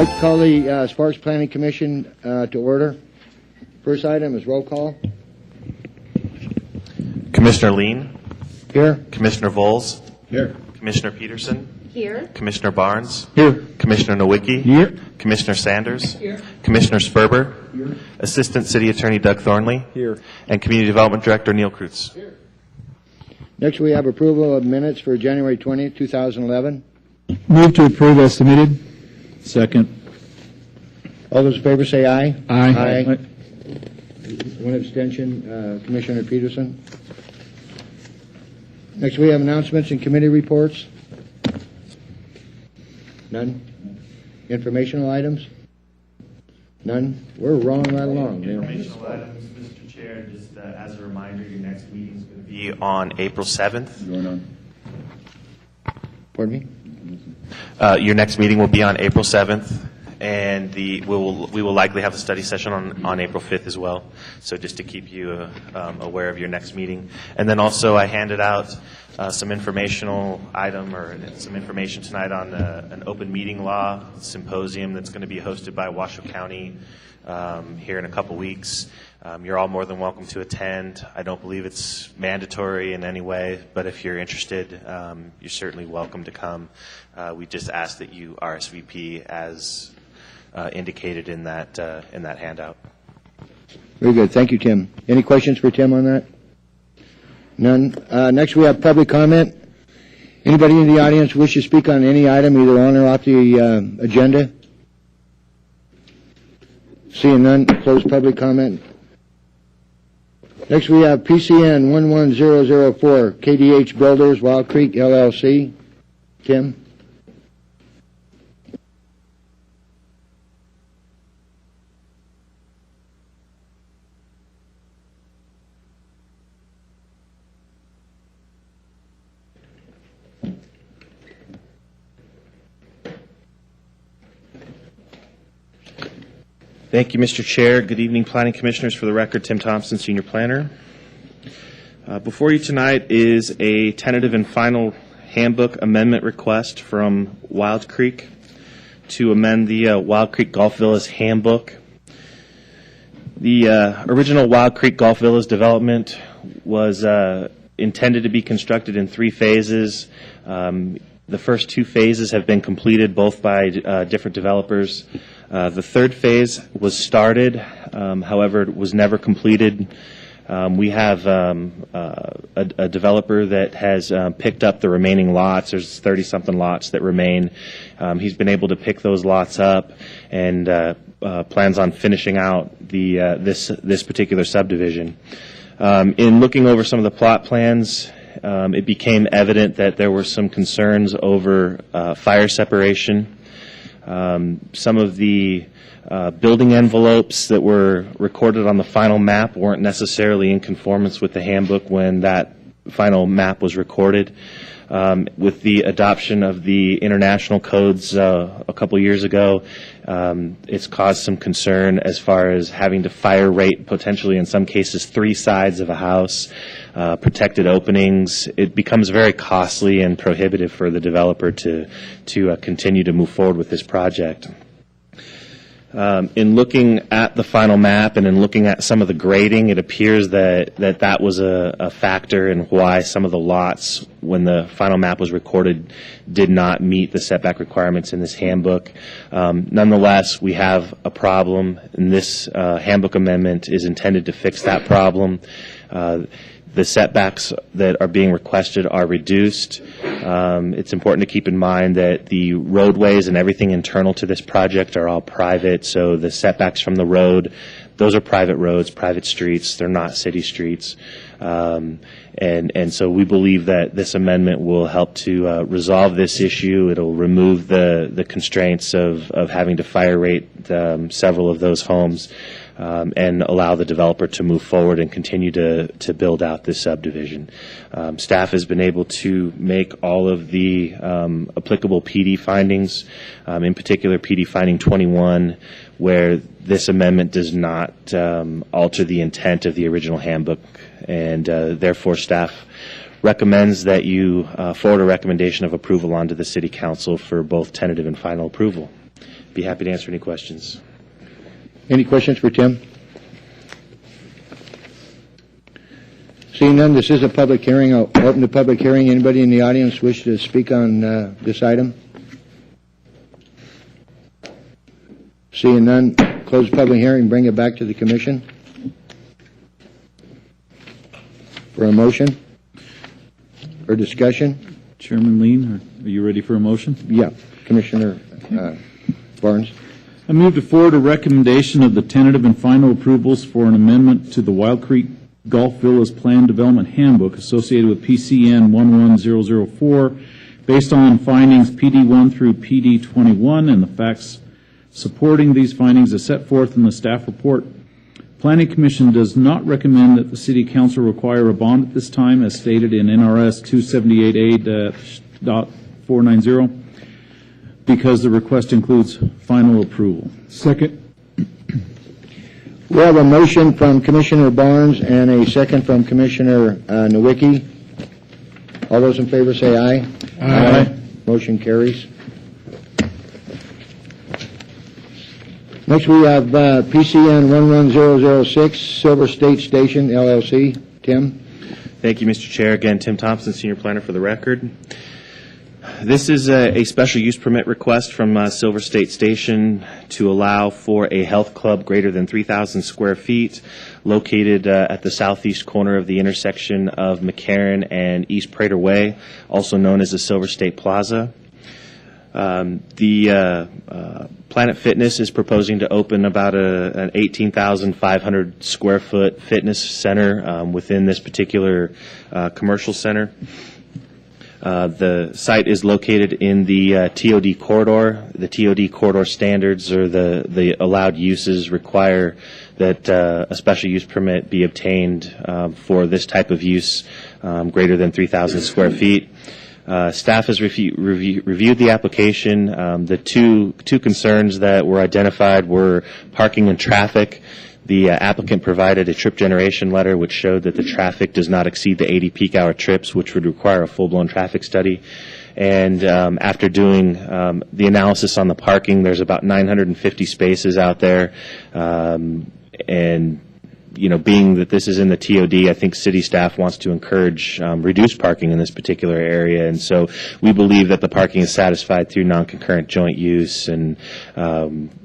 I'd like to call the Sparks Planning Commission to order. First item is roll call. Commissioner Lean. Here. Commissioner Voles. Here. Commissioner Peterson. Here. Commissioner Barnes. Here. Commissioner Nowicki. Here. Commissioner Sanders. Here. Commissioner Sperber. Here. Assistant City Attorney Doug Thornley. Here. And Community Development Director Neil Kreutz. Here. Next, we have approval of minutes for January 20th, 2011. Move to approve as submitted. Second. All those in favor say aye. Aye. One abstention, Commissioner Peterson. Next, we have announcements and committee reports. None. Informational items. None. We're rolling right along. Informational items, Mr. Chair, just as a reminder, your next meeting is going to be on April 7th. Going on. Pardon me? Your next meeting will be on April 7th, and we will likely have a study session on April 5th as well. So just to keep you aware of your next meeting. And then also I handed out some informational item or some information tonight on an open meeting law symposium that's going to be hosted by Washoe County here in a couple weeks. You're all more than welcome to attend. I don't believe it's mandatory in any way, but if you're interested, you're certainly welcome to come. We just ask that you RSVP as indicated in that handout. Very good. Thank you, Tim. Any questions for Tim on that? None. Next, we have public comment. Anybody in the audience wish to speak on any item, either on or off the agenda? Seeing none, close public comment. Next, we have PCN 11004, KDH Builders, Wild Creek, LLC. Tim? Thank you, Mr. Chair. Good evening, Planning Commissioners. For the record, Tim Thompson, Senior Planner. Before you tonight is a tentative and final handbook amendment request from Wild Creek to amend the Wild Creek Golf Villas handbook. The original Wild Creek Golf Villas development was intended to be constructed in 3 phases. The first 2 phases have been completed, both by different developers. The third phase was started, however, it was never completed. We have a developer that has picked up the remaining lots. There's 30-something lots that remain. He's been able to pick those lots up and plans on finishing out this particular subdivision. In looking over some of the plot plans, it became evident that there were some concerns over fire separation. Some of the building envelopes that were recorded on the final map weren't necessarily in conformance with the handbook when that final map was recorded. With the adoption of the international codes a couple years ago, it's caused some concern as far as having to fire rate potentially in some cases 3 sides of a house, protected openings. It becomes very costly and prohibitive for the developer to continue to move forward with this project. In looking at the final map and in looking at some of the grading, it appears that was a factor in why some of the lots, when the final map was recorded, did not meet the setback requirements in this handbook. Nonetheless, we have a problem, and this handbook amendment is intended to fix that problem. The setbacks that are being requested are reduced. It's important to keep in mind that the roadways and everything internal to this project are all private, so the setbacks from the road, those are private roads, private streets. They're not city streets. And so we believe that this amendment will help to resolve this issue. It'll remove the constraints of having to fire rate several of those homes. And allow the developer to move forward and continue to build out this subdivision. Staff has been able to make all of the applicable PD findings, in particular PD finding 21, where this amendment does not alter the intent of the original handbook, and therefore staff recommends that you forward a recommendation of approval onto the City Council for both tentative and final approval. be happy to answer any questions. Any questions for Tim? Seeing none, this is a public hearing. I'll open the public hearing. Anybody in the audience wish to speak on this item? Seeing none, close the public hearing, bring it back to the commission for a motion or discussion. Chairman Lean, are you ready for a motion? Yeah, Commissioner Barnes. I move to forward a recommendation of the tentative and final approvals for an amendment to the Wild Creek Golf Villas Plan Development Handbook associated with PCN 11004 based on findings PD1 through PD21 and the facts supporting these findings as set forth in the staff report. Planning Commission does not recommend that the City Council require a bond at this time as stated in NRS 278A.490 because the request includes final approval. Second. We have a motion from Commissioner Barnes and a second from Commissioner Nowicki. All those in favor say aye. Aye. Motion carries. Next we have PCN 11006, Silver State Station, LLC. Tim? Thank you, Mr. Chair. Again, Tim Thompson, Senior Planner for the record. This is a special use permit request from Silver State Station to allow for a health club greater than 3,000 square feet located at the southeast corner of the intersection of McCarran and East Prater Way, also known as the Silver State Plaza. Planet Fitness is proposing to open about an 18,500 square foot fitness center within this particular commercial center. The site is located in the TOD corridor. The TOD corridor standards or the allowed uses require that a special use permit be obtained for this type of use greater than 3,000 square feet. Staff has reviewed the application. The two concerns that were identified were parking and traffic. The applicant provided a trip generation letter which showed that the traffic does not exceed the 80 peak hour trips, which would require a full-blown traffic study. And after doing the analysis on the parking, there's about 950 spaces out there. And you know, being that this is in the TOD, I think city staff wants to encourage reduced parking in this particular area, and so we believe that the parking is satisfied through non-concurrent joint use, and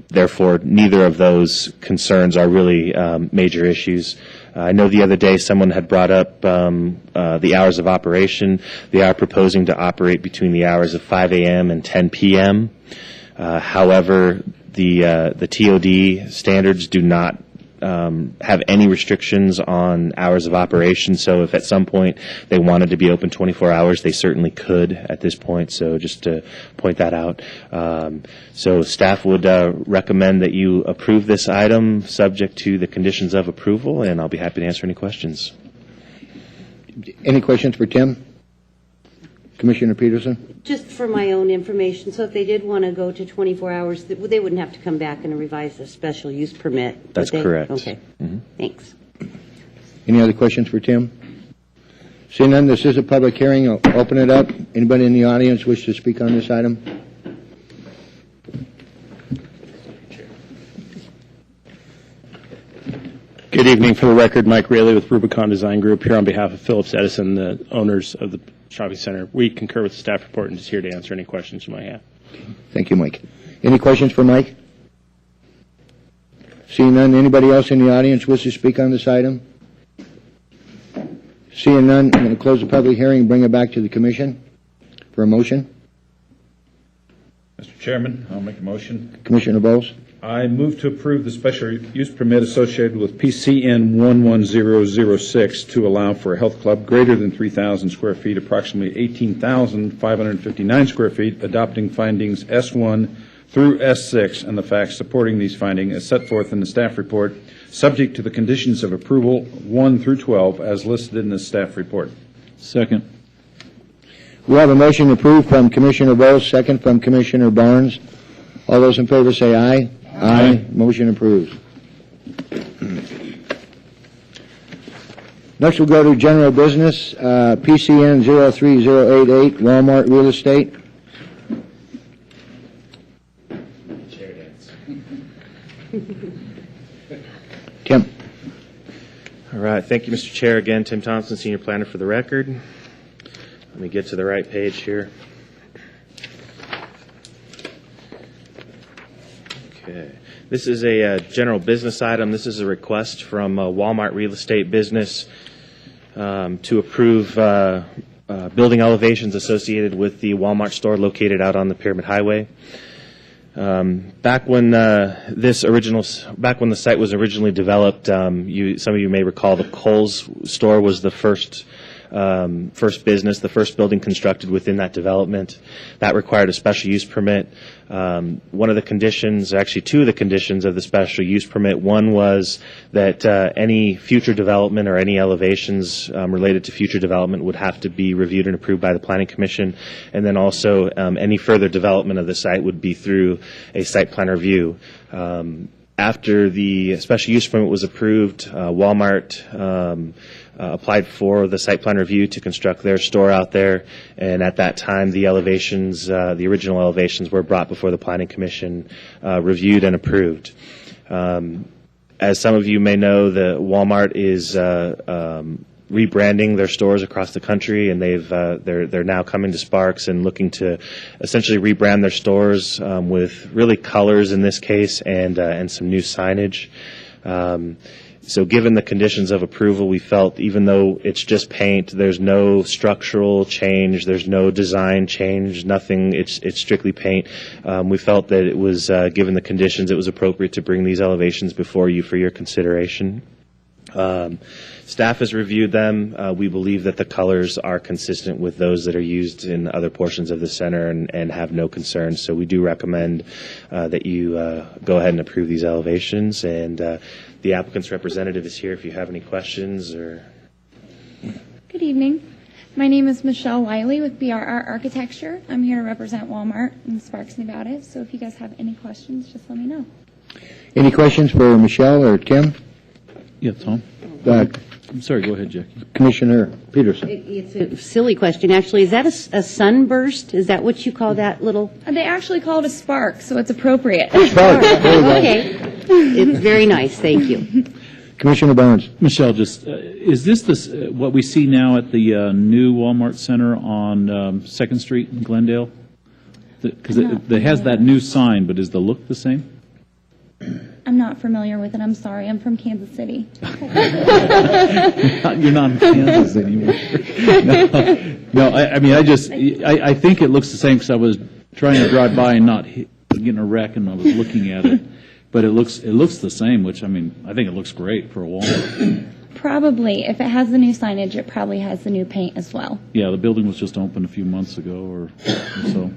therefore neither of those concerns are really major issues. I know the other day someone had brought up the hours of operation. They are proposing to operate between the hours of 5 a.m. and 10 p.m. However, the TOD standards do not have any restrictions on hours of operation, so if at some point they wanted to be open 24 hours, they certainly could at this point, so just to point that out. So staff would recommend that you approve this item subject to the conditions of approval, and I'll be happy to answer any questions. Any questions for Tim? Commissioner Peterson? Just for my own information, so if they did want to go to 24 hours, they wouldn't have to come back and revise the special use permit, would That's they? correct. Okay. Mm-hmm. Thanks. Any other questions for Tim? Seeing none, this is a public hearing. I'll open it up. Anybody in the audience wish to speak on this item? Good evening. For the record, Mike Raley with Rubicon Design Group here on behalf of Phillips Edison, the owners of the shopping center. We concur with the staff report and just here to answer any questions you might have. Thank you, Mike. Any questions for Mike? Seeing none, anybody else in the audience wish to speak on this item? Seeing none, I'm going to close the public hearing and bring it back to the commission for a motion. Mr. Chairman, I'll make a motion. Commissioner Bowles? I move to approve the special use permit associated with PCN 11006 to allow for a health club greater than 3,000 square feet, approximately 18,559 square feet, adopting findings S1 through S6 and the facts supporting these findings as set forth in the staff report, subject to the conditions of approval 1 through 12 as listed in the staff report. Second. We have a motion approved from Commissioner Bowles, second from Commissioner Barnes. All those in favor say aye. Aye. Motion approved. Next we'll go to general business, PCN 03088, Walmart Real Estate. Tim? All right, thank you, Mr. Chair. Again, Tim Thompson, Senior Planner for the record. Let me get to the right page here. Okay. This is a general business item. This is a request from Walmart Real Estate Business to approve building elevations associated with the Walmart store located out on the Pyramid Highway. Back when the site was originally developed, some of you may recall the Kohl's store was the first business, the first building constructed within that development. That required a special use permit. One of the conditions, actually two of the conditions of the special use permit, one was that any future development or any elevations related to future development would have to be reviewed and approved by the Planning Commission, and then also any further development of the site would be through a site plan review. After the special use permit was approved, Walmart applied for the site plan review to construct their store out there, and at that time the elevations, the original elevations, were brought before the Planning Commission, reviewed and approved. As some of you may know, the Walmart is rebranding their stores across the country, and they're now coming to Sparks and looking to essentially rebrand their stores with really colors in this case and some new signage. So given the conditions of approval, we felt even though it's just paint, there's no structural change, there's no design change, nothing, it's strictly paint. We felt that it was, given the conditions, it was appropriate to bring these elevations before you for your consideration. Staff has reviewed them. We believe that the colors are consistent with those that are used in other portions of the center and have no concerns. So we do recommend that you go ahead and approve these elevations. And the applicant's representative is here if you have any questions or. Good evening. My name is Michelle Wiley with BRR Architecture. I'm here to represent Walmart in Sparks, Nevada. So if you guys have any questions, just let me know. Any questions for Michelle or Tim? Yeah, Tom? I'm sorry, go ahead, Jackie. Commissioner Peterson? It's a silly question, actually. Is that a sunburst? Is that what you call that little? They actually call it a spark, so it's appropriate. There you go. Okay. It's very nice, thank you. Commissioner Barnes? Michelle, just, is this what we see now at the new Walmart Center on 2nd Street in Glendale? Because it has that new sign, but is the look the same? I'm not familiar with it. I'm sorry. I'm from Kansas City. You're not in Kansas anymore. No, I mean, I think it looks the same because I was trying to drive by and not getting a wreck, and I was looking at it. But it looks the same, which, I mean, I think it looks great for a Walmart. Probably. If it has the new signage, it probably has the new paint as well. Yeah, the building was just opened a few months ago or so.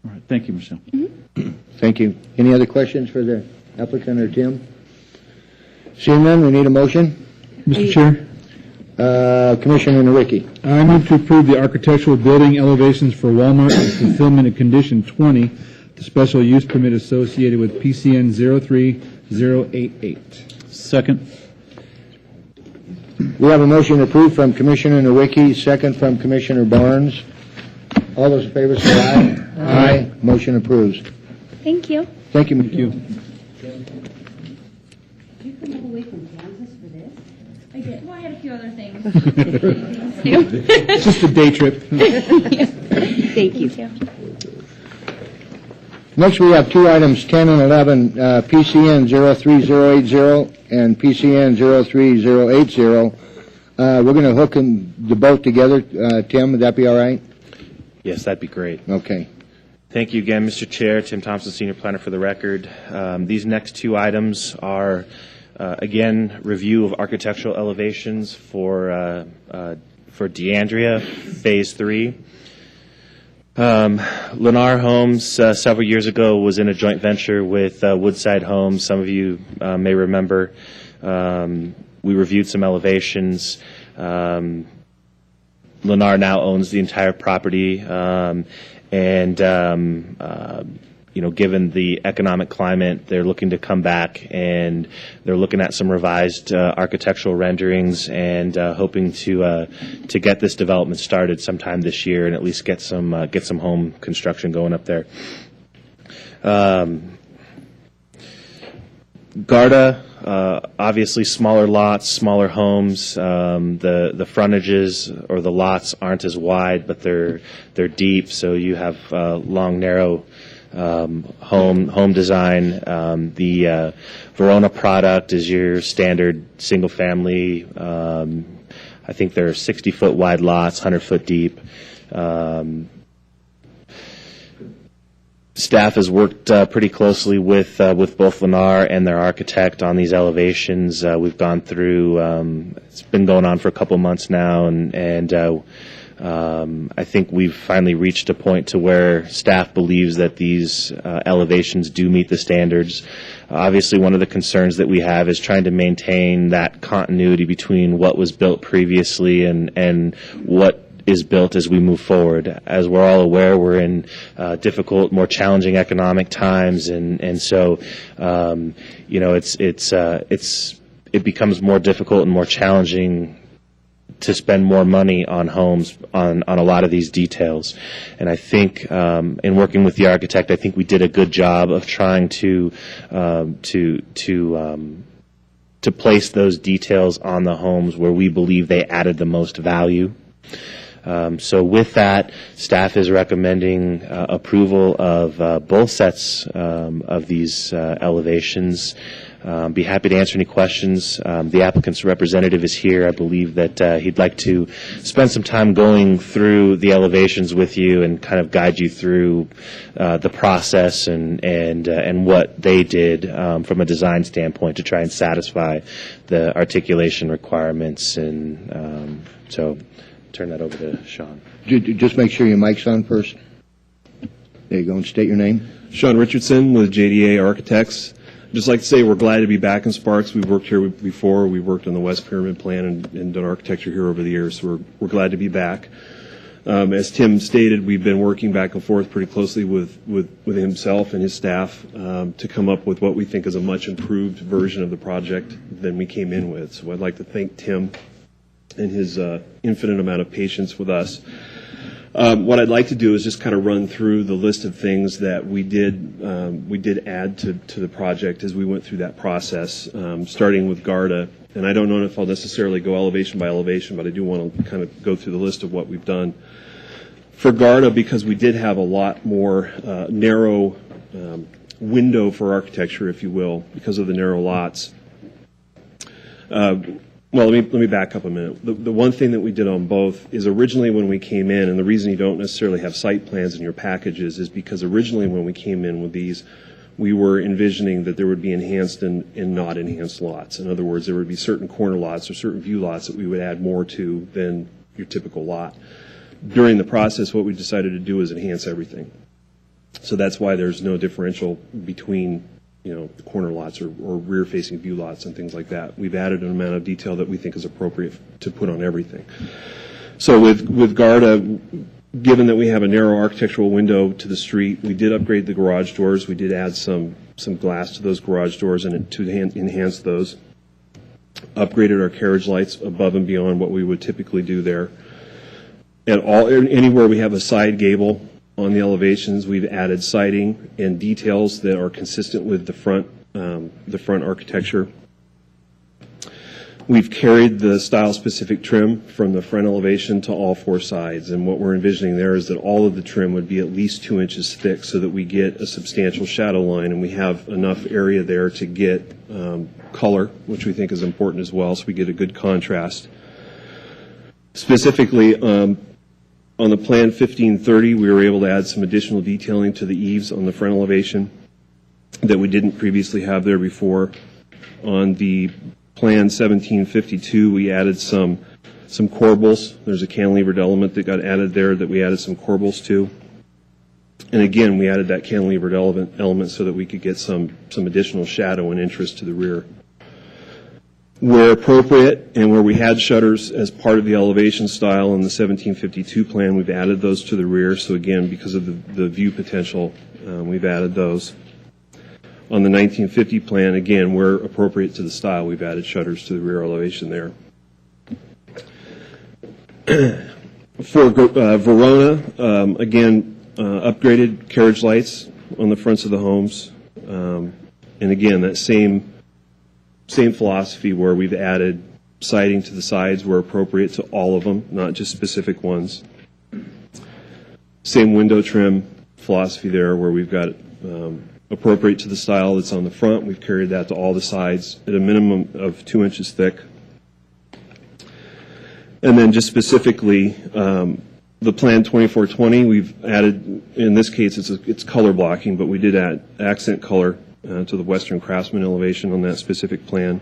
All right. Thank you, Michelle. Mm-hmm. Thank you. Any other questions for the applicant or Tim? Seeing none, we need a motion. Mr. Chair, Commissioner Nowicki. I move to approve the architectural building elevations for Walmart in fulfillment of Condition 20, the special use permit associated with PCN 03088. Second. We have a motion approved from Commissioner Nowicki, second from Commissioner Barnes. All those in favor say aye. Aye. Motion approves. Thank you. Thank you. Thank you. Did you come all the way from Kansas for this? I did. Well, I had a few other things. It's just a day trip. Thank you. Thank you. Next, we have two items, 10 and 11, PCN 03080 and PCN 03080. We're going to hook them both together. Tim, would that be all right? Yes, that'd be great. Okay. Thank you again, Mr. Chair. Tim Thompson, Senior Planner for the record. These next two items are, again, review of architectural elevations for DeAndrea, Phase 3. Lennar Homes several years ago was in a joint venture with Woodside Homes. Some of you may remember. We reviewed some elevations. Lennar now owns the entire property, given the economic climate, they're looking to come back, and they're looking at some revised architectural renderings and hoping to get this development started sometime this year and at least get some home construction going up there. Garda, obviously smaller lots, smaller homes. The frontages or the lots aren't as wide, but they're deep. So you have long, narrow home design. The Verona product is your standard single family. I think they're 60-foot wide lots, 100-foot deep. Staff has worked pretty closely with both Lennar and their architect on these elevations. We've gone through. It's been going on for a couple months now, and I think we've finally reached a point to where staff believes that these elevations do meet the standards. Obviously, one of the concerns that we have is trying to maintain that continuity between what was built previously and what is built as we move forward. As we're all aware, we're in difficult, more challenging economic times, and so it becomes more difficult and more challenging to spend more money on homes on a lot of these details. And I think in working with the architect, I think we did a good job of trying to place those details on the homes where we believe they added the most value. So with that, staff is recommending approval of both sets of these elevations. Be happy to answer any questions. The applicant's representative is here. I believe that he'd like to spend some time going through the elevations with you and kind of guide you through the process and what they did from a design standpoint to try and satisfy the articulation requirements. And so turn that over to Sean. Just make sure your mic's on first. There you go, and state your name. Sean Richardson with JDA Architects. I'd just like to say we're glad to be back in Sparks. We've worked here before. We've worked on the West Pyramid Plan and done architecture here over the years, so we're glad to be back. As Tim stated, we've been working back and forth pretty closely with himself and his staff to come up with what we think is a much improved version of the project than we came in with. So I'd like to thank Tim and his infinite amount of patience with us. What I'd like to do is just kind of run through the list of things that we did add to the project as we went through that process, starting with Garda. And I don't know if I'll necessarily go elevation by elevation, but I do want to kind of go through the list of what we've done. For Garda, because we did have a lot more narrow window for architecture, if you will, because of the narrow lots. Well, let me back up a minute. The one thing that we did on both is originally when we came in, and the reason you don't necessarily have site plans in your packages is because originally when we came in with these, we were envisioning that there would be enhanced and not enhanced lots. In other words, there would be certain corner lots or certain view lots that we would add more to than your typical lot. During the process, what we decided to do is enhance everything. So that's why there's no differential between the corner lots or rear-facing view lots and things like that. We've added an amount of detail that we think is appropriate to put on everything. So with Garda, given that we have a narrow architectural window to the street, we did upgrade the garage doors. We did add some glass to those garage doors and to enhance those. Upgraded our carriage lights above and beyond what we would typically do there. And anywhere we have a side gable on the elevations, we've added siding and details that are consistent with the front architecture. We've carried the style-specific trim from the front elevation to all four sides, and what we're envisioning there is that all of the trim would be at least 2 inches thick so that we get a substantial shadow line, and we have enough area there to get color, which we think is important as well, so we get a good contrast. Specifically, on the plan 1530, we were able to add some additional detailing to the eaves on the front elevation that we didn't previously have there before. On the plan 1752, we added some corbels. There's a cantilevered element that got added there that we added some corbels to. And again, we added that cantilevered element so that we could get some additional shadow and interest to the rear. Where appropriate and where we had shutters as part of the elevation style in the 1752 plan, we've added those to the rear. So again, because of the view potential, we've added those. On the 1950 plan, again, where appropriate to the style, we've added shutters to the rear elevation there. For Verona, again, upgraded carriage lights on the fronts of the homes. And again, that same Same philosophy where we've added siding to the sides where appropriate to all of them, not just specific ones. Same window trim philosophy there where we've got appropriate to the style that's on the front. We've carried that to all the sides at a minimum of 2 inches thick. And then just specifically, the Plan 2420, we've added, in this case, it's color blocking, but we did add accent color to the Western Craftsman elevation on that specific plan.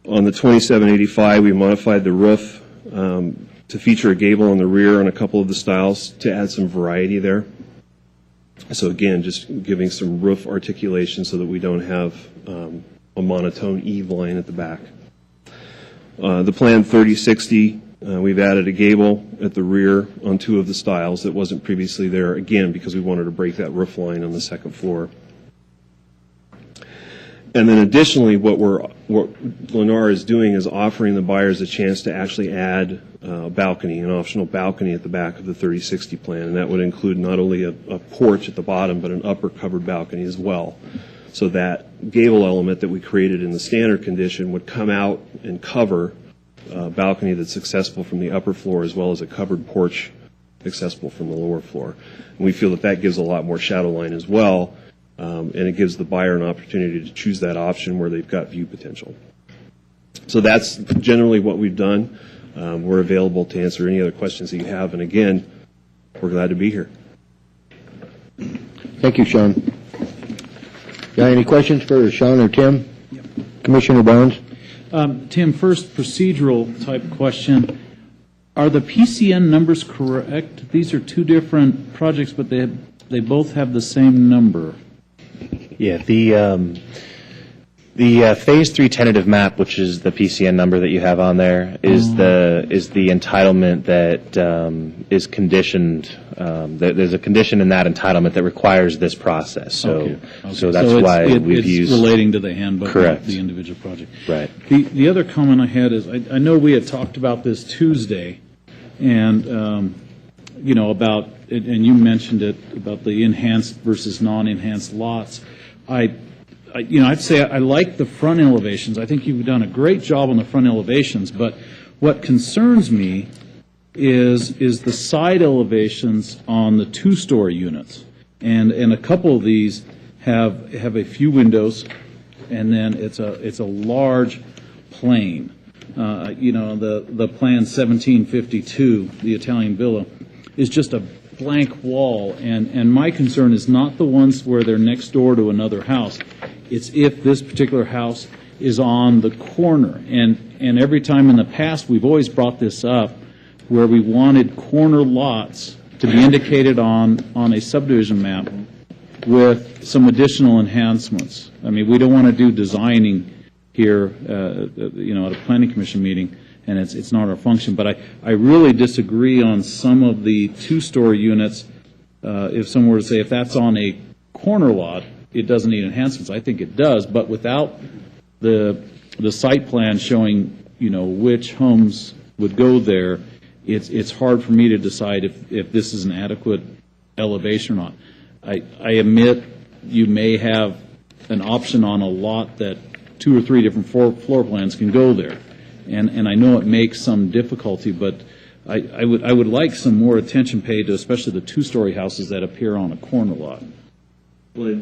On the 2785, we modified the roof to feature a gable on the rear on a couple of the styles to add some variety there. So again, just giving some roof articulation so that we don't have a monotone eave line at the back. The Plan 3060, we've added a gable at the rear on 2 of the styles that wasn't previously there, again, because we wanted to break that roof line on the second floor. And then additionally, what Lennar is doing is offering the buyers a chance to actually add a balcony, an optional balcony at the back of the 3060 plan, and that would include not only a porch at the bottom, but an upper covered balcony as well. So that gable element that we created in the standard condition would come out and cover a balcony that's accessible from the upper floor, as well as a covered porch accessible from the lower floor. And we feel that that gives a lot more shadow line as well, and it gives the buyer an opportunity to choose that option where they've got view potential. So that's generally what we've done. We're available to answer any other questions that you have. And again, we're glad to be here. Thank you, Sean. Got any questions for Sean or Tim? Yep. Commissioner Barnes? Tim, first procedural type question. Are the PCN numbers correct? These are 2 different projects, but they both have the same number. Yeah, the Phase 3 tentative map, which is the PCN number that you have on there, is the entitlement that is conditioned. There's a condition in that entitlement that requires this process. So that's why we've used. It's relating to the handbook, correct, not the individual project. Right. The other comment I had is I know we had talked about this Tuesday, and about, and you mentioned it about the enhanced versus non-enhanced lots. I'd say I like the front elevations. I think you've done a great job on the front elevations, but what concerns me is the side elevations on the 2-story units. And a couple of these have a few windows, and then it's a large plane. The plan 1752, the Italian villa, is just a blank wall, and my concern is not the ones where they're next door to another house. It's if this particular house is on the corner. And every time in the past, we've always brought this up, where we wanted corner lots to be indicated on a subdivision map with some additional enhancements. I mean, we don't want to do designing here, at a planning commission meeting, and it's not our function. But I really disagree on some of the 2-story units. If someone were to say, if that's on a corner lot, it doesn't need enhancements. I think it does, but without the site plan showing, which homes would go there, it's hard for me to decide if this is an adequate elevation or not. I admit you may have an option on a lot that 2 or 3 different floor plans can go there. And I know it makes some difficulty, but I would like some more attention paid to especially the 2-story houses that appear on a corner lot. Well,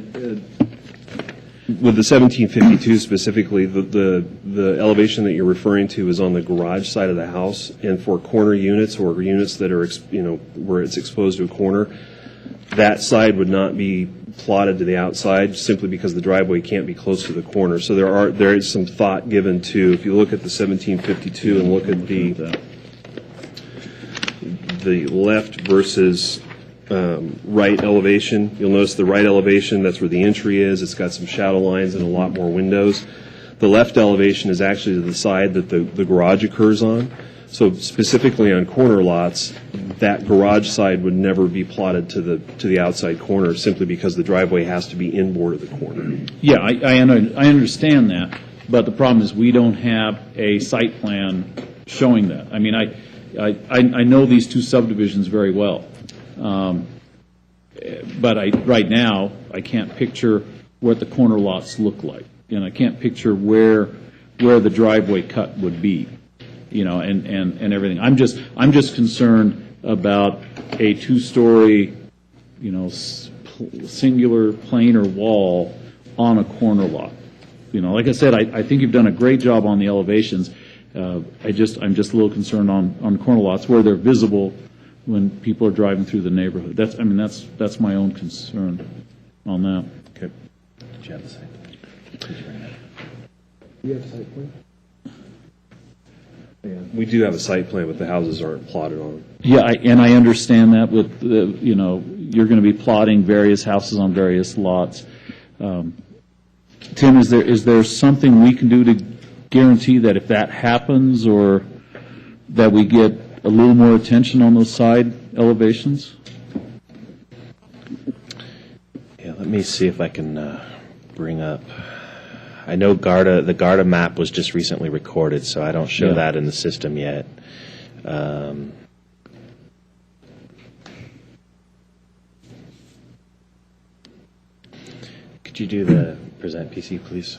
with the 1752 specifically, the elevation that you're referring to is on the garage side of the house, and for corner units or units that are where it's exposed to a corner, that side would not be plotted to the outside simply because the driveway can't be close to the corner. So there is some thought given to, if you look at the 1752 and look at the left versus right elevation, you'll notice the right elevation, that's where the entry is. It's got some shadow lines and a lot more windows. The left elevation is actually to the side that the garage occurs on. So specifically on corner lots, that garage side would never be plotted to the outside corner simply because the driveway has to be inboard of the corner. Yeah, I understand that, but the problem is we don't have a site plan showing that. I mean, I know these 2 subdivisions very well, but right now I can't picture what the corner lots look like. and I can't picture where the driveway cut would be, and everything. I'm just concerned about a two-story, singular planar wall on a corner lot. Like I said, I think you've done a great job on the elevations. I'm just a little concerned on corner lots where they're visible when people are driving through the neighborhood. That's my own concern on that. Okay. Did you have the site? We do have a site plan, but the houses aren't plotted on. Yeah, I understand that with you're going to be plotting various houses on various lots. Tim, is there something we can do to guarantee that if that happens, or that we get a little more attention on those side elevations? Yeah, let me see if I can bring up. I know the Garda map was just recently recorded, so I don't show that in the system yet. Could you do the present PC, please?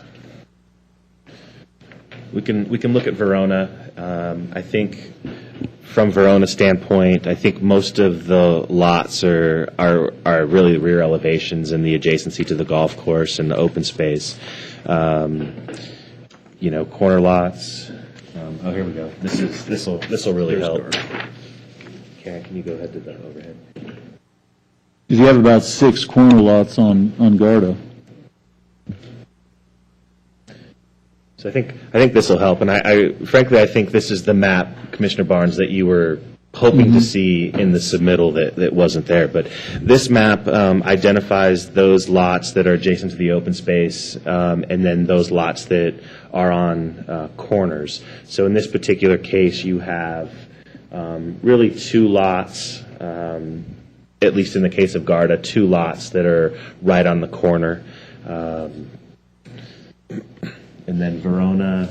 We can look at Verona. I think from Verona's standpoint, I think most of the lots are really rear elevations and the adjacency to the golf course and the open space. Corner lots. Oh, here we go. This will really help. Karen, can you go ahead to the overhead? You have about 6 corner lots on Garda. So I think this will help, and I frankly I think this is the map, Commissioner Barnes, that you were hoping to see in the submittal that wasn't there. But this map identifies those lots that are adjacent to the open space, and then those lots that are on corners. So in this particular case, you have really 2 lots, at least in the case of Garda, 2 lots that are right on the corner. And then Verona,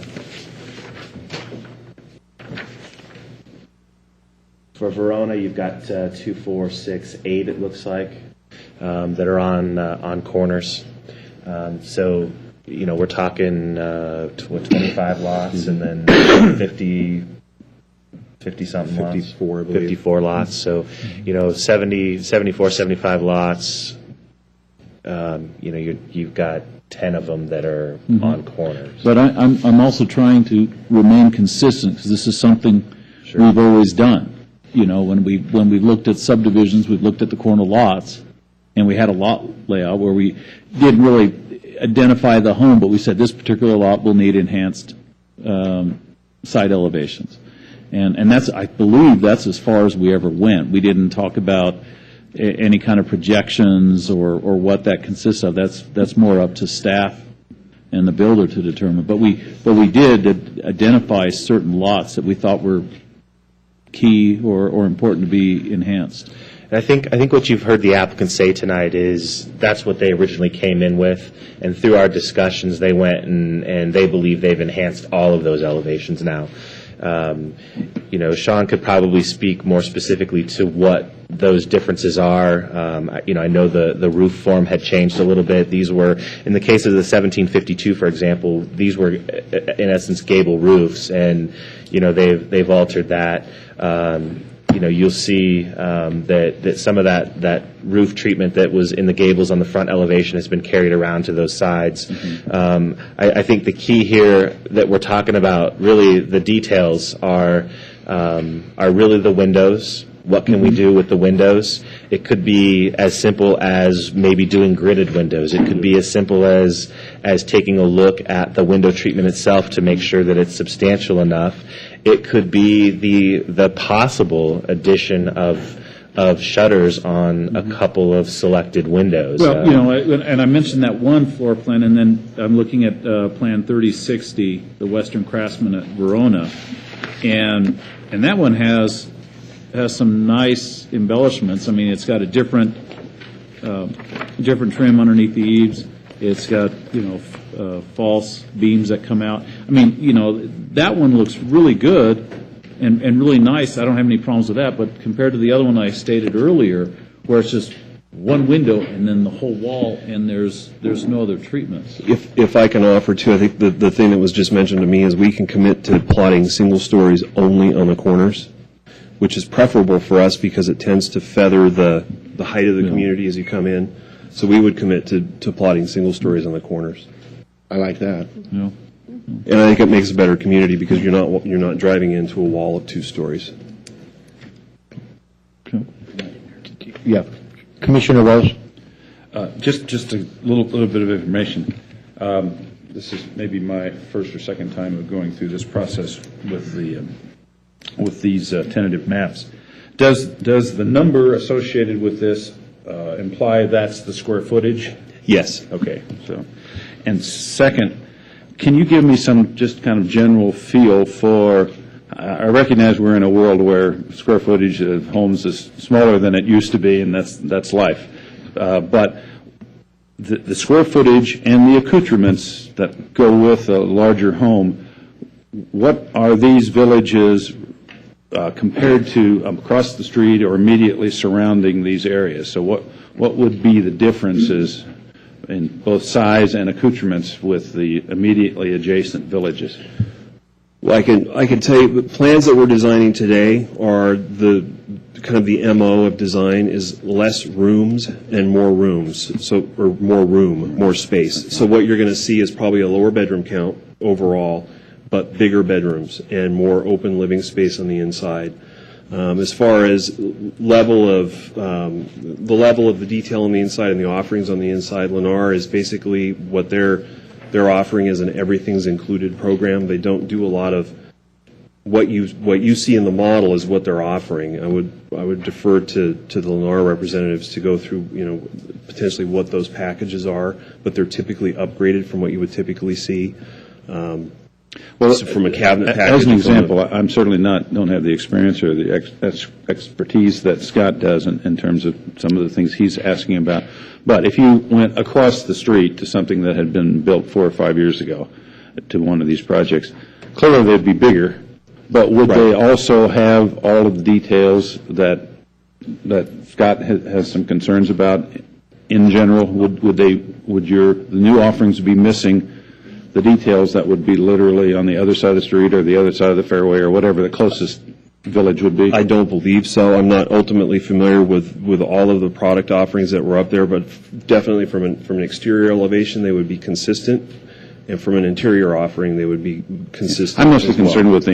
for Verona, you've got 2, 4, 6, 8, it looks like, that are on corners. So, we're talking 25 lots and then 50-something lots. 54, I believe. 54 lots. So, 74, 75 lots. You've got 10 of them that are on corners. But I'm also trying to remain consistent, because this is something we've always done. When we looked at subdivisions, we've looked at the corner lots, and we had a lot layout where we didn't really identify the home, but we said this particular lot will need enhanced side elevations. And I believe that's as far as we ever went. We didn't talk about any kind of projections or what that consists of. That's more up to staff and the builder to determine. But we did identify certain lots that we thought were key or important to be enhanced. And I think what you've heard the applicant say tonight is that's what they originally came in with, and through our discussions they went and they believe they've enhanced all of those elevations now. Sean could probably speak more specifically to what those differences are. I know the roof form had changed a little bit. These were, in the case of the 1752, for example, these were in essence gable roofs, and they've altered that. You'll see that some of that roof treatment that was in the gables on the front elevation has been carried around to those sides. I think the key here that we're talking about, really the details are really the windows. What can we do with the windows? It could be as simple as maybe doing gridded windows. It could be as simple as taking a look at the window treatment itself to make sure that it's substantial enough. It could be the possible addition of shutters on a couple of selected windows. Well, and I mentioned that one floor plan, and then I'm looking at Plan 3060, the Western Craftsman at Verona, and that one has some nice embellishments. I mean, it's got a different trim underneath the eaves. It's got, false beams that come out. I mean, that one looks really good and really nice. I don't have any problems with that. But compared to the other one I stated earlier, where it's just one window and then the whole wall, and there's no other treatments. If I can offer too, I think the thing that was just mentioned to me is we can commit to plotting single stories only on the corners, which is preferable for us because it tends to feather the height of the community as you come in. So we would commit to plotting single stories on the corners. I like that. You know? And I think it makes a better community because you're not driving into a wall of 2 stories. Okay. Yeah. Commissioner Wells? Just a little bit of information. This is maybe my first or second time of going through this process with these tentative maps. Does the number associated with this imply that's the square footage? Yes. Okay. So, and second, can you give me some just kind of general feel for? I recognize we're in a world where square footage of homes is smaller than it used to be, and that's life. But the square footage and the accoutrements that go with a larger home, what are these villages compared to across the street or immediately surrounding these areas? So what would be the differences in both size and accoutrements with the immediately adjacent villages? Well, I can tell you the plans that we're designing today are the kind of the MO of design is less rooms and more rooms, or more space. So what you're going to see is probably a lower bedroom count overall, but bigger bedrooms and more open living space on the inside. As far as the level of the detail on the inside and the offerings on the inside, Lennar is basically what they're offering is an everything's included program. They don't do a lot of what you see in the model is what they're offering. I would defer to the Lennar representatives to go through potentially what those packages are, but they're typically upgraded from what you would typically see. Well, so from a cabinet package. As an example, I'm certainly don't have the experience or the expertise that Scott does in terms of some of the things he's asking about. But if you went across the street to something that had been built 4 or 5 years ago, to one of these projects, clearly they'd be bigger. But would they also have all of the details that Scott has some concerns about in general? Would the new offerings be missing the details that would be literally on the other side of the street or the other side of the fairway or whatever the closest village would be? I don't believe so. I'm not ultimately familiar with all of the product offerings that were up there, but definitely from an exterior elevation, they would be consistent, and from an interior offering, they would be consistent. I'm mostly concerned with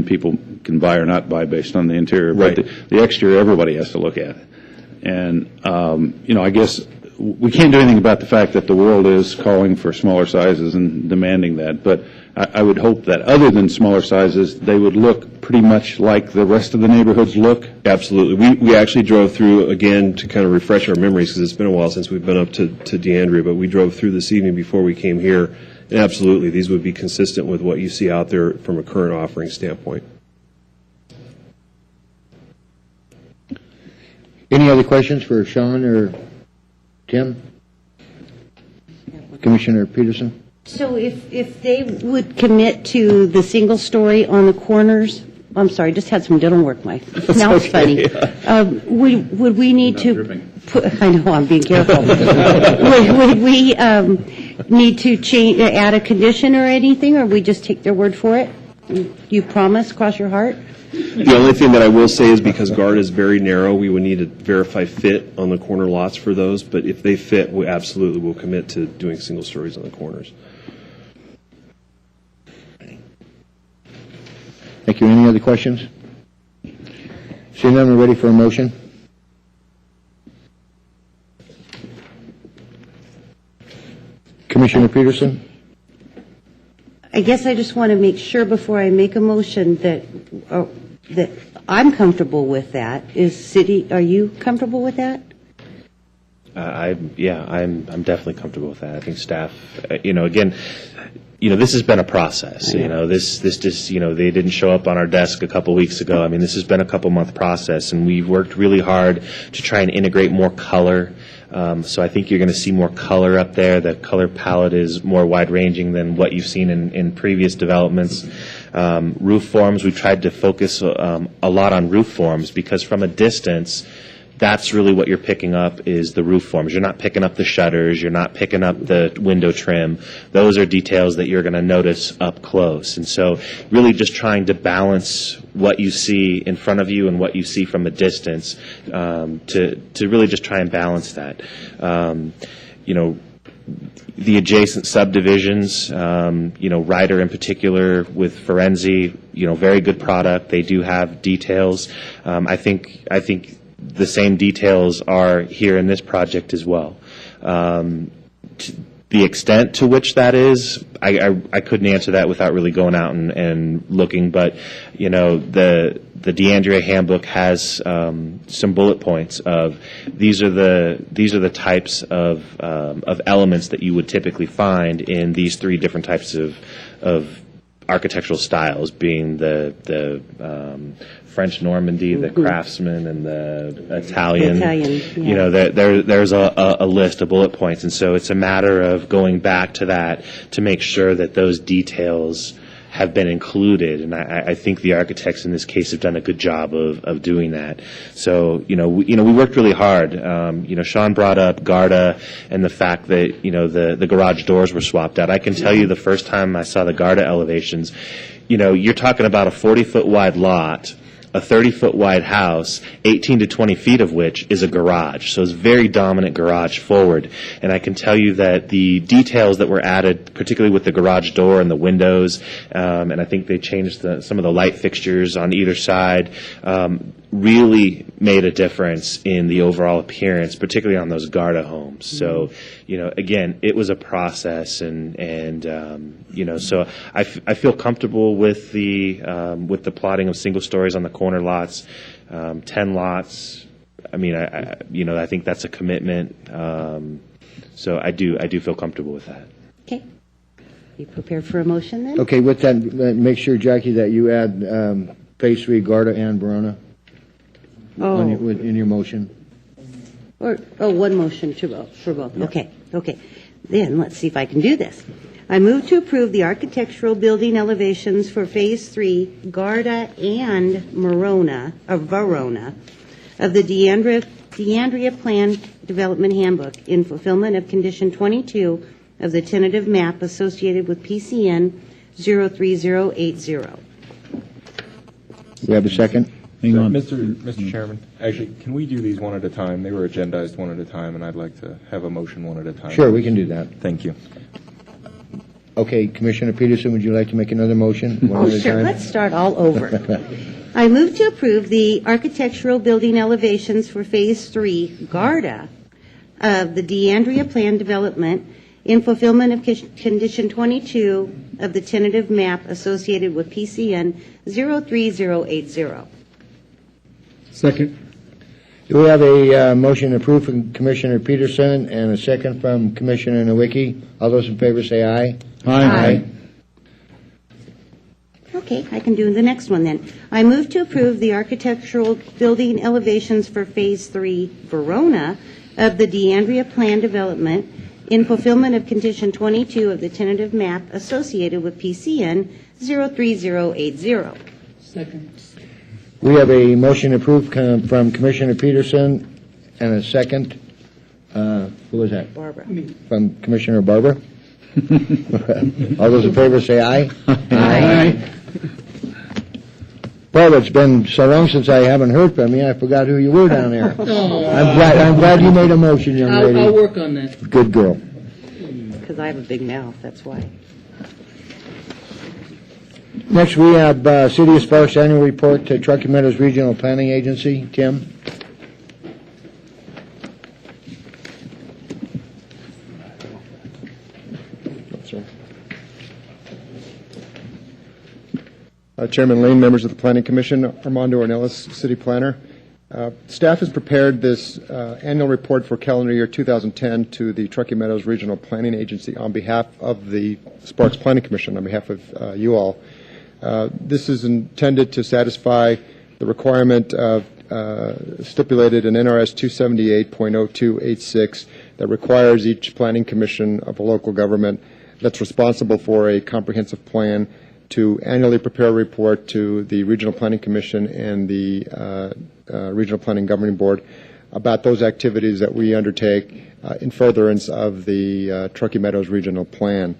people can buy or not buy based on the interior, but the exterior, everybody has to look at. And, I guess we can't do anything about the fact that the world is calling for smaller sizes and demanding that, but I would hope that other than smaller sizes, they would look pretty much like the rest of the neighborhoods look. Absolutely. We actually drove through, again, to kind of refresh our memories, because it's been a while since we've been up to DeAndrea, but we drove through this evening before we came here, and absolutely, these would be consistent with what you see out there from a current offering standpoint. Any other questions for Sean or Tim? Commissioner Peterson? So if they would commit to the single story on the corners, I'm sorry, just had some dental work. My mouth's funny. Would we need to put, I know, I'm being careful. would we need to add a condition or anything, or we just take their word for it? You promise, cross your heart? The only thing that I will say is because GARD is very narrow, we would need to verify fit on the corner lots for those, but if they fit, we absolutely will commit to doing single stories on the corners. Thank you. Any other questions? Seeing none, we're ready for a motion. Commissioner Peterson? I guess I just want to make sure before I make a motion that I'm comfortable with that. Are you comfortable with that? I'm definitely comfortable with that. I think staff, again, this has been a process. This just, they didn't show up on our desk a couple weeks ago. I mean, this has been a couple-month process, and we've worked really hard to try and integrate more color. So I think you're going to see more color up there. The color palette is more wide-ranging than what you've seen in previous developments. Roof forms, we tried to focus a lot on roof forms because from a distance, that's really what you're picking up is the roof forms. You're not picking up the shutters. You're not picking up the window trim. Those are details that you're going to notice up close. And so really just trying to balance what you see in front of you and what you see from a distance to really just try and balance that. The adjacent subdivisions, Ryder in particular with Forenzi, very good product. They do have details. I think the same details are here in this project as well. The extent to which that is, I couldn't answer that without really going out and looking. But the DeAndrea handbook has some bullet points of these are the types of elements that you would typically find in these three different types of architectural styles, being the French Normandy, the Craftsman, and the Italian. Yeah. There's a list of bullet points, and so it's a matter of going back to that to make sure that those details have been included, and I think the architects in this case have done a good job of doing that. So we worked really hard. Sean brought up Garda and the fact that the garage doors were swapped out. I can tell you the first time I saw the Garda elevations, you're talking about a 40-foot wide lot, a 30-foot wide house, 18 to 20 feet of which is a garage. So it's very dominant garage forward. And I can tell you that the details that were added, particularly with the garage door and the windows, and I think they changed some of the light fixtures on either side, really made a difference in the overall appearance, particularly on those Garda homes. So, again, it was a process, and so I feel comfortable with the plotting of single stories on the corner lots, 10 lots. I mean, I think that's a commitment. So I do feel comfortable with that. Okay. You prepared for a motion then? Okay, with that, make sure, Jackie, that you add Phase 3, Garda and Verona in your motion. One motion for both. Yeah. Okay. Then, let's see if I can do this. I move to approve the architectural building elevations for Phase 3, Garda and Verona of the DeAndrea Plan Development Handbook in fulfillment of Condition 22 of the tentative map associated with PCN 03080. We have a second? Hang on. Mr. Chairman, actually, can we do these one at a time? They were agendized one at a time, and I'd like to have a motion one at a time. Sure, we can do that. Thank you. Okay, Commissioner Peterson, would you like to make another motion? One at a Sure. time? Let's start all over. I move to approve the architectural building elevations for Phase 3, Garda, of the DeAndrea Plan Development in fulfillment of Condition 22 of the tentative map associated with PCN 03080. Second. Do we have a motion approved from Commissioner Peterson and a second from Commissioner Nowicki? All those in favor say aye. Aye. Okay, I can do the next one then. I move to approve the architectural building elevations for Phase 3, Verona, of the DeAndrea Plan Development in fulfillment of Condition 22 of the tentative map associated with PCN 03080. Second. We have a motion approved from Commissioner Peterson and a second. Who was that? Barbara. From Commissioner Barber. All those in favor say aye. Aye. Paul, it's been so long since I haven't heard from you, I forgot who you were down there. I'm glad you made a motion, young lady. I'll work on that. Good girl. Because I have a big mouth, that's why. Next, we have City of Sparks Annual Report to Truckee Meadows Regional Planning Agency. Tim? Chairman Lane, members of the Planning Commission, Armando Ornelas, City Planner. Staff has prepared this annual report for calendar year 2010 to the Truckee Meadows Regional Planning Agency on behalf of the Sparks Planning Commission, on behalf of you all. This is intended to satisfy the requirement of stipulated in NRS 278.0286 that requires each planning commission of a local government that's responsible for a comprehensive plan to annually prepare a report to the Regional Planning Commission and the Regional Planning Governing Board about those activities that we undertake in furtherance of the Truckee Meadows Regional Plan,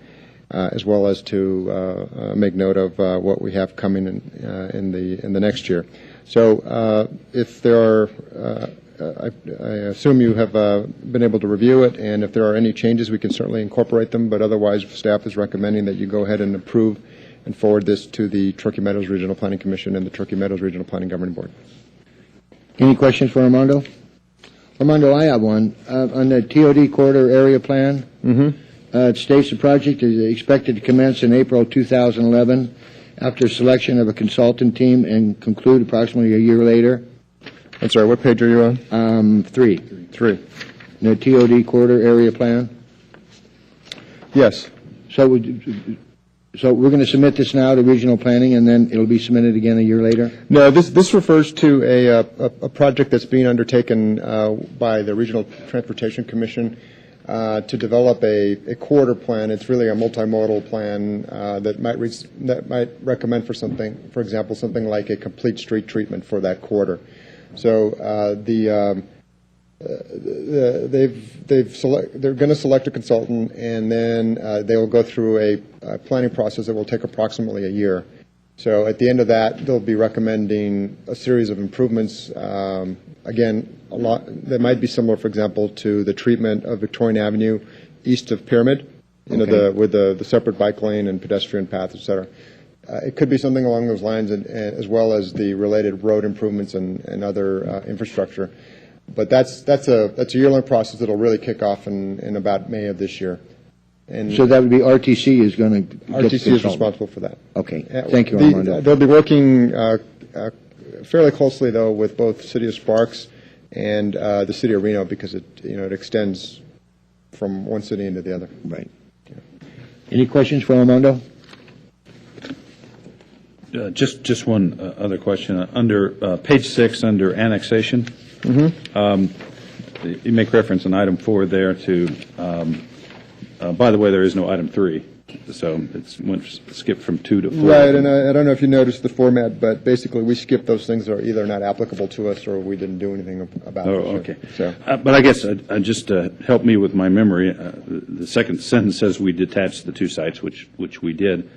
as well as to make note of what we have coming in the next year. So if there are, I assume you have been able to review it, and if there are any changes, we can certainly incorporate them, but otherwise staff is recommending that you go ahead and approve and forward this to the Truckee Meadows Regional Planning Commission and the Truckee Meadows Regional Planning Governing Board. Any questions for Armando? Armando, I have one. On the TOD corridor area plan, it states the project is expected to commence in April 2011 after selection of a consultant team and conclude approximately a year later. I'm sorry, what page are you on? 3. 3. The TOD corridor area plan. Yes. So we're going to submit this now to regional planning, and then it'll be submitted again a year later? No, this refers to a project that's being undertaken by the Regional Transportation Commission to develop a corridor plan. It's really a multimodal plan that might recommend for something, for example, something like a complete street treatment for that corridor. So they're going to select a consultant, and then they will go through a planning process that will take approximately a year. So at the end of that, they'll be recommending a series of improvements. Again, a lot that might be similar, for example, to the treatment of Victorian Avenue east of Pyramid, with the separate bike lane and pedestrian path, et cetera. It could be something along those lines, and as well as the related road improvements and other infrastructure. But that's a year-long process that'll really kick off in about May of this year. And so that would be RTC is going to RTC is responsible for that. Okay. Thank you, Armando. They'll be working fairly closely, though, with both the City of Sparks and the City of Reno, because it extends from one city into the other. Right. Yeah. Any questions for Armando? Just one other question. Under page 6, under annexation, you make reference in item 4 there to, by the way, there is no item 3, so it's went skipped from 2 to 4. Right, and I don't know if you noticed the format, but basically we skipped those things that are either not applicable to us or we didn't do anything about it. Oh, okay. So. But I guess just help me with my memory. The second sentence says we detached the 2 sites, which we did.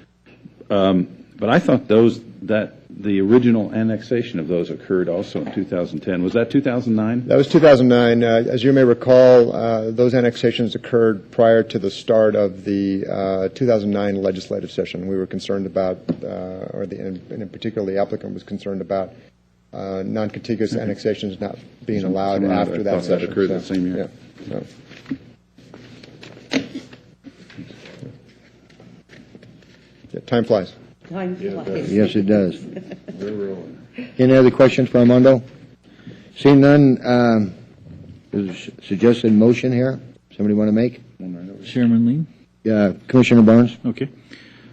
But I thought the original annexation of those occurred also in 2010. Was that 2009? That was 2009. As you may recall, those annexations occurred prior to the start of the 2009 legislative session. We were concerned about, and in particular the applicant was concerned about non-contiguous annexations not being allowed after that session. That occurred that same year. Yeah. Time flies. Yes, it does. Any other questions for Armando? Seeing none, there's a suggested motion here. Somebody want to make? Chairman Lee? Commissioner Barnes? Okay.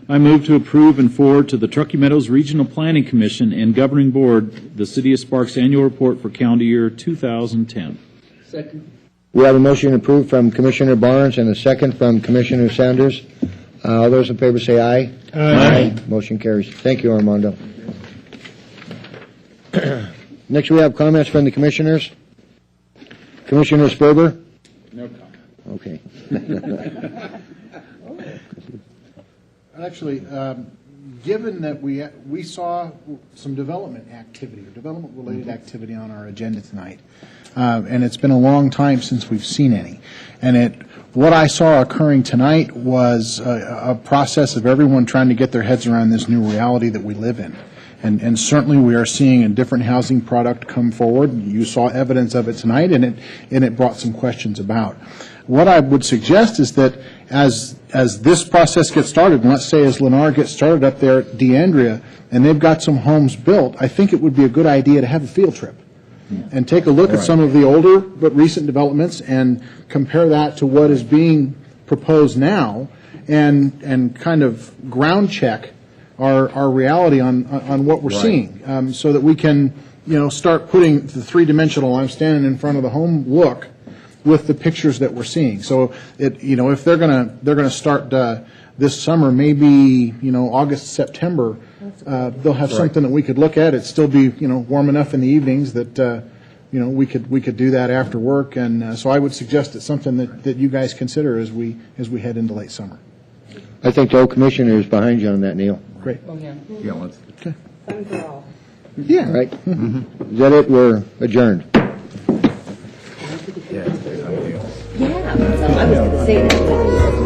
I move to approve and forward to the Truckee Meadows Regional Planning Commission and Governing Board the City of Sparks Annual Report for calendar year 2010. Second. We have a motion approved from Commissioner Barnes and a second from Commissioner Sanders. All those in favor say aye. Aye. Motion carries. Thank you, Armando. Next, we have comments from the commissioners. Commissioner Sperber? No comment. Okay. Actually, given that we saw some development activity, or development-related activity on our agenda tonight, and it's been a long time since we've seen any, and what I saw occurring tonight was a process of everyone trying to get their heads around this new reality that we live in. And certainly we are seeing a different housing product come forward. You saw evidence of it tonight, and it brought some questions about. What I would suggest is that as this process gets started, and let's say as Lennar gets started up there at DeAndrea, and they've got some homes built, I think it would be a good idea to have a field trip and take a look at some of the older but recent developments and compare that to what is being proposed now, and kind of ground check our reality on what we're seeing, so that we can start putting the three-dimensional I'm standing in front of the home look with the pictures that we're seeing. So if they're gonna start this summer, maybe August, September, they'll have something that we could look at. It'd still be warm enough in the evenings that we could do that after work, and so I would suggest it's something that you guys consider as we head into late summer. I think the whole commissioner is behind you on that, Neil. Great. Yeah, let's. Yeah. All right? Is that it? We're adjourned. Yeah, I was going to say that.